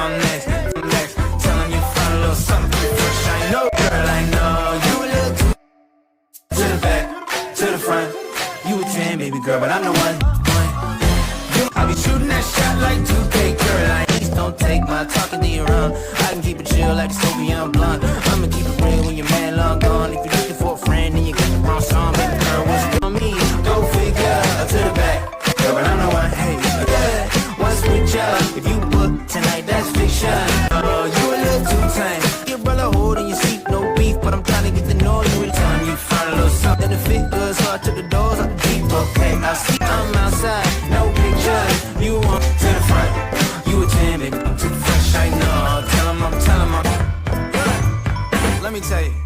I'm next, I'm next. Tell him you find a little something fresh. I know, girl, I know you a little too. To the back, to the front. You a 10, baby girl, but I'm the one. I be shooting that shot like 2K, girl. Please don't take my talking to your own. I can keep it chill like the Soviet blunt. I'ma keep it real when your man long gone. If you're looking for a friend, then you got the wrong song. Baby girl, what's it on me? Go figure. To the back, girl, but I'm the one. Hey, yeah, what's with ya? If you book tonight, that's fiction. Oh, you a little too tame. Your brother holding your seat, no beef, but I'm trying to get to know you. Time you find a little something to fit good, so I took the doors out the deep. Okay, I see I'm outside, no pictures. You want to the front, you a 10, baby, I'm too fresh, I know. Tell him I'm, let me tell you.